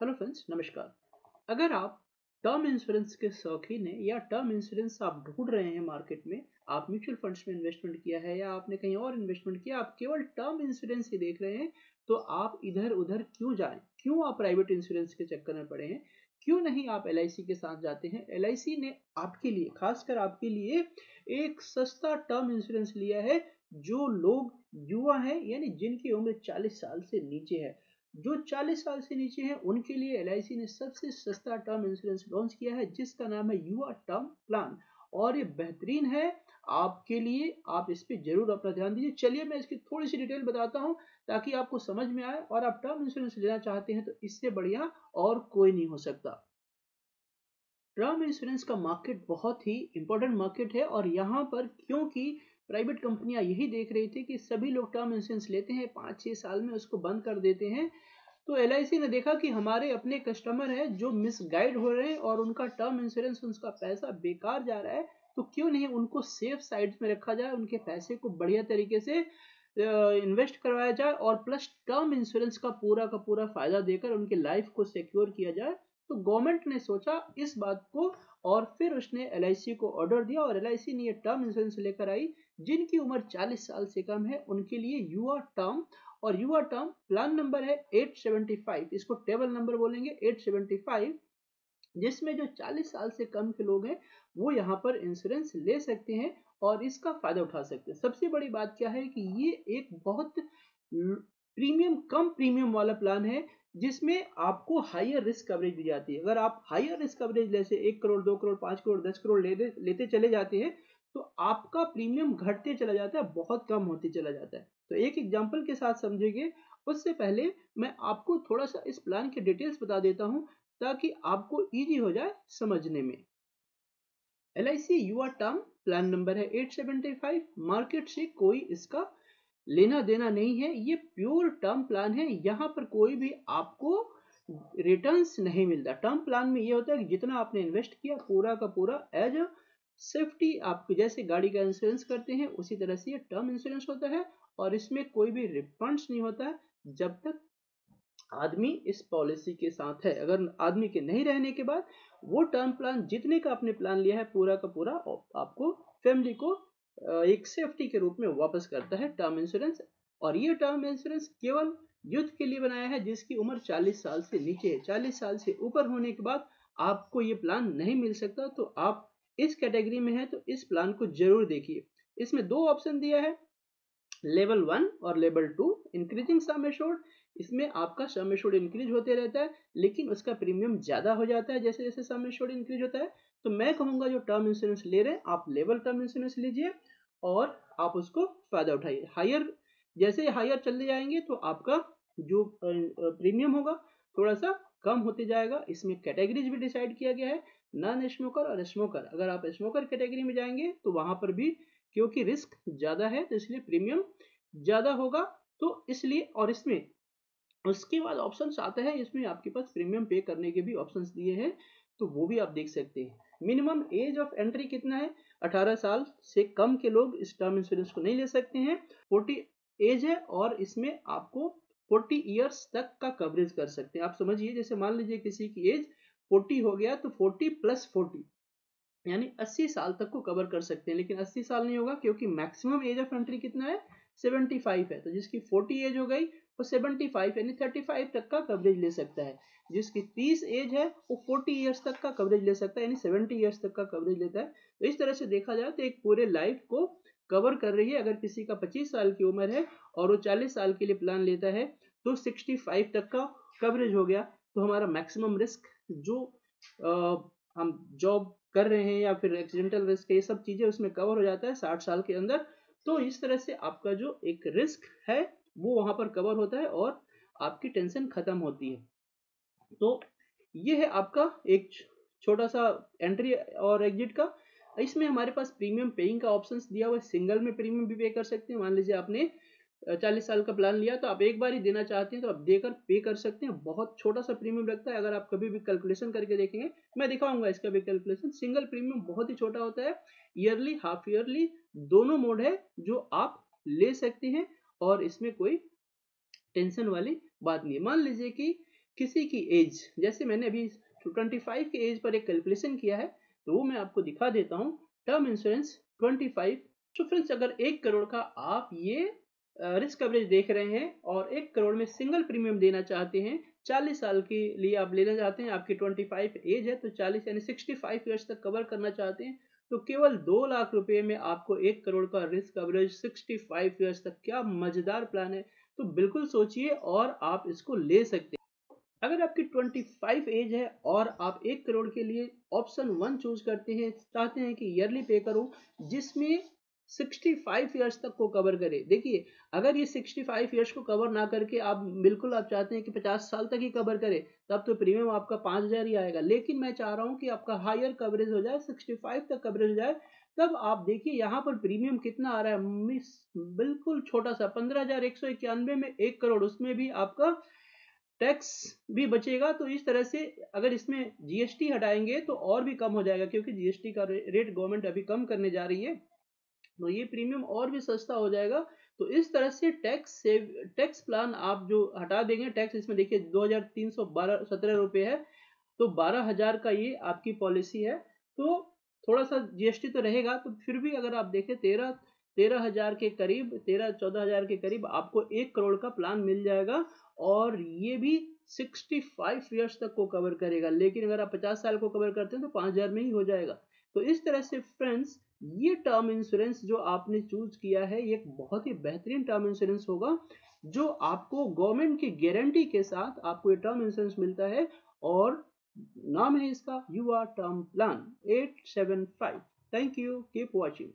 Hello friends, नमस्कार। अगर आप टर्म इंश्योरेंस के शौकीन हैं या टर्म इंश्योरेंस आप ढूंढ रहे हैं मार्केट में, आप म्यूचुअल फंड्स में इन्वेस्टमेंट किया है या आपने कहीं और इन्वेस्टमेंट किया, आप केवल टर्म इंश्योरेंस ही देख रहे हैं, तो आप इधर उधर क्यों जाएं? क्यों आप प्राइवेट इंश्योरेंस के चक्कर में पड़े हैं? क्यों नहीं आप एलआईसी के साथ जाते हैं? एलआईसी ने आपके लिए, खासकर आपके लिए, एक सस्ता टर्म इंश्योरेंस लिया है। जो लोग युवा हैं, यानी जिनकी उम्र 40 साल से नीचे है, जो 40 साल से नीचे हैं, उनके लिए एलआईसी ने सबसे सस्ता टर्म इंश्योरेंस लॉन्च किया है, जिसका नाम है युवा टर्म प्लान। और ये बेहतरीन है आपके लिए। आप इस पे जरूर अपना ध्यान दीजिए। चलिए मैं इसकी थोड़ी सी डिटेल बताता हूं ताकि आपको समझ में आए, और आप टर्म इंश्योरेंस लेना चाहते हैं तो इससे बढ़िया और कोई नहीं हो सकता। टर्म इंश्योरेंस का मार्केट बहुत ही इंपॉर्टेंट मार्केट है, और यहाँ पर क्योंकि प्राइवेट कंपनियां यही देख रही थी कि सभी लोग टर्म इंश्योरेंस लेते हैं, 5-6 साल में उसको बंद कर देते हैं, तो एलआईसी ने देखा कि हमारे अपने कस्टमर हैं जो मिसगाइड हो रहे हैं और उनका टर्म इंश्योरेंस, उनका पैसा बेकार जा रहा है, तो क्यों नहीं उनको सेफ साइड में रखा जाए, उनके पैसे को बढ़िया तरीके से इन्वेस्ट करवाया जाए, और प्लस टर्म इंश्योरेंस का पूरा फायदा देकर उनके लाइफ को सिक्योर किया जाए। तो गवर्नमेंट ने सोचा इस बात को, और फिर उसने एलआईसी को ऑर्डर दिया, और एलआईसी ने ये टर्म इंश्योरेंस लेकर आई। जिनकी उम्र 40 साल से कम है उनके लिए युवा टर्म, और युवा टर्म प्लान नंबर है 875, इसको टेबल नंबर बोलेंगे 875, जिसमें जो 40 साल से कम के लोग हैं वो यहाँ पर इंश्योरेंस ले सकते हैं और इसका फायदा उठा सकते हैं। सबसे बड़ी बात क्या है कि ये एक बहुत कम प्रीमियम वाला प्लान है, जिसमें आपको हायर रिस्क कवरेज दी जाती है। अगर आप हायर रिस्क कवरेज जैसे 1 करोड़, 2 करोड़, 5 करोड़, 10 करोड़ लेते चले जाते हैं, तो आपका प्रीमियम घटते चला जाता है, बहुत कम होते चला जाता है। तो एक एग्जांपल के साथ समझेंगे। उससे पहले मैं आपको थोड़ा सा इस प्लान के डिटेल्स बता देता हूं ताकि आपको इजी हो जाए समझने में। एलआईसी युवा टर्म प्लान नंबर है 875। मार्केट से कोई इसका लेना देना नहीं है, ये प्योर टर्म प्लान है। यहाँ पर कोई भी आपको रिटर्न्स नहीं मिलता। टर्म प्लान में ये होता है कि जितना आपने इन्वेस्ट किया पूरा का पूरा एज अ सेफ्टी, आप जैसे गाड़ी का इंश्योरेंस करते हैं उसी तरह से ये टर्म इंश्योरेंस होता है, और इसमें कोई भी रिफंड्स नहीं होता है जब तक आदमी इस पॉलिसी के साथ है। अगर आदमी के नहीं रहने के बाद वो टर्म प्लान जितने का आपने प्लान लिया है पूरा का पूरा आपको, फैमिली को, एक सेफ्टी के रूप में वापस करता है टर्म इंश्योरेंस। और ये टर्म इंश्योरेंस केवल यूथ के लिए बनाया है जिसकी उम्र 40 साल से नीचे है। 40 साल से ऊपर होने के बाद आपको ये प्लान नहीं मिल सकता। तो आप इस कैटेगरी में है तो इस प्लान को जरूर देखिए। इसमें दो ऑप्शन दिया है, लेवल 1 और लेवल 2। इंक्रीजिंग सम एश्योर्ड, इसमें आपका सम एश्योर्ड इंक्रीज होते रहता है, लेकिन उसका प्रीमियम ज्यादा हो जाता है जैसे जैसे सम एश्योर्ड इंक्रीज होता है। तो मैं कहूंगा जो टर्म इंश्योरेंस ले रहे हैं आप लेवल टर्म इंश्योरेंस लीजिए और आप उसको फायदा उठाइए। हायर, जैसे हायर चलते जाएंगे तो आपका जो प्रीमियम होगा थोड़ा सा कम होते जाएगा। इसमें कैटेगरीज भी डिसाइड किया गया है, नॉन स्मोकर और स्मोकर। अगर आप स्मोकर कैटेगरी में जाएंगे तो वहां पर भी क्योंकि रिस्क ज्यादा है तो इसलिए प्रीमियम ज्यादा होगा। तो इसलिए, और इसमें उसके बाद ऑप्शंस आता है, इसमें आपके पास प्रीमियम पे करने के भी ऑप्शंस दिए हैं, तो वो भी आप देख सकते हैं। मिनिमम एज ऑफ एंट्री कितना है? 18 साल से कम के लोग इस टर्म इंश्योरेंस को नहीं ले सकते हैं। 40 एज है, और इसमें आपको 40 ईयर्स तक का कवरेज कर सकते हैं। आप समझिए, जैसे मान लीजिए किसी की एज 40 हो गया तो 40 प्लस 40 यानी 80 साल तक को कवर कर सकते हैं। लेकिन 80 साल नहीं होगा क्योंकि मैक्सिमम एज ऑफ एंट्री कितना है? 75 है। तो जिसकी 40 एज हो गई वो 75 यानी 35 तक का कवरेज ले सकता है। जिसकी 30 एज है वो 40 ईयर्स तक का कवरेज ले सकता है, यानी 70 ईयर्स तक का कवरेज लेता है। तो इस तरह से देखा जाए तो एक पूरे लाइफ को कवर कर रही है। अगर किसी का 25 साल की उम्र है और वो 40 साल के लिए प्लान लेता है तो 65 तक का कवरेज हो गया। तो हमारा मैक्सिमम रिस्क जो हम जॉब कर रहे हैं या फिर एक्सीडेंटल रिस्क, ये सब चीजें उसमें कवर हो जाता है 60 साल के अंदर। तो इस तरह से आपका जो एक रिस्क है वो वहां पर कवर होता है और आपकी टेंशन खत्म होती है। तो ये है आपका एक छोटा सा एंट्री और एग्जिट का। इसमें हमारे पास प्रीमियम पेइंग का ऑप्शन दिया हुआ है। सिंगल में प्रीमियम भी पे कर सकते हैं। मान लीजिए आपने 40 साल का प्लान लिया तो आप एक बार ही देना चाहते हैं तो आप देकर पे कर सकते हैं। बहुत छोटा सा प्रीमियम लगता है, अगर आप कभी भी कैलकुलेशन करके देखेंगे, मैं दिखाऊंगा इसका भी कैलकुलेशन। सिंगल प्रीमियम बहुत ही छोटा होता है। ईयरली, हाफ ईयरली दोनों मोड है जो आप ले सकते हैं, और इसमें कोई टेंशन वाली बात नहीं है। मान लीजिए कि किसी की एज, जैसे मैंने अभी 25 की एज पर एक कैलकुलेशन किया है, तो वो मैं आपको दिखा देता हूँ। Term insurance 25। तो फ्रेंड्स, अगर 1 करोड़ का आप ये रिस्क कवरेज देख रहे हैं और 1 करोड़ में सिंगल प्रीमियम देना चाहते हैं, 40 साल के लिए आप लेना चाहते हैं, आपकी 25 एज है, तो 40 यानी 65 ईयर्स तक कवर करना चाहते हैं, तो केवल 2 लाख रुपए में आपको 1 करोड़ का रिस्क कवरेज 65 ईयर्स तक। क्या मजेदार प्लान है! तो बिल्कुल सोचिए और आप इसको ले सकते हैं। अगर आपकी 25 एज है और आप 1 करोड़ के लिए ऑप्शन 1 चूज करते हैं, चाहते हैं कि ईयरली पे करो, जिसमें 65 ईयर्स तक को कवर करे। देखिए, अगर ये 65 ईयर्स को कवर ना करके आप बिल्कुल आप चाहते हैं कि 50 साल तक ही कवर करे, तब तो प्रीमियम आपका 5000 ही आएगा। लेकिन मैं चाह रहा हूं कि आपका हायर कवरेज हो जाए, 65 तक कवरेज हो जाए, तब आप देखिए यहाँ पर प्रीमियम कितना आ रहा है। मिस बिल्कुल छोटा सा 15,191 में 1 करोड़, उसमें भी आपका टैक्स भी बचेगा। तो इस तरह से अगर इसमें जीएसटी हटाएंगे तो और भी कम हो जाएगा, क्योंकि जीएसटी का रेट गवर्नमेंट अभी कम करने जा रही है, तो ये प्रीमियम और भी सस्ता हो जाएगा। तो इस तरह से टैक्स प्लान आप जो हटा देंगे, टैक्स इसमें देखिए 2317 रुपए है, तो 12,000 का ये आपकी पॉलिसी है। तो थोड़ा सा जीएसटी तो रहेगा, तो फिर भी अगर आप देखें 13,000 के करीब, 13-14,000 के करीब आपको 1 करोड़ का प्लान मिल जाएगा, और ये भी 65 ईयर्स तक को कवर करेगा। लेकिन अगर आप 50 साल को कवर करते हैं तो 5,000 में ही हो जाएगा। तो इस तरह से फ्रेंड्स, ये टर्म इंश्योरेंस जो आपने चूज किया है, ये एक बहुत ही बेहतरीन टर्म इंश्योरेंस होगा, जो आपको गवर्नमेंट की गारंटी के साथ आपको ये टर्म इंश्योरेंस मिलता है। और नाम है इसका युवा term plan 875। Thank you, keep watching.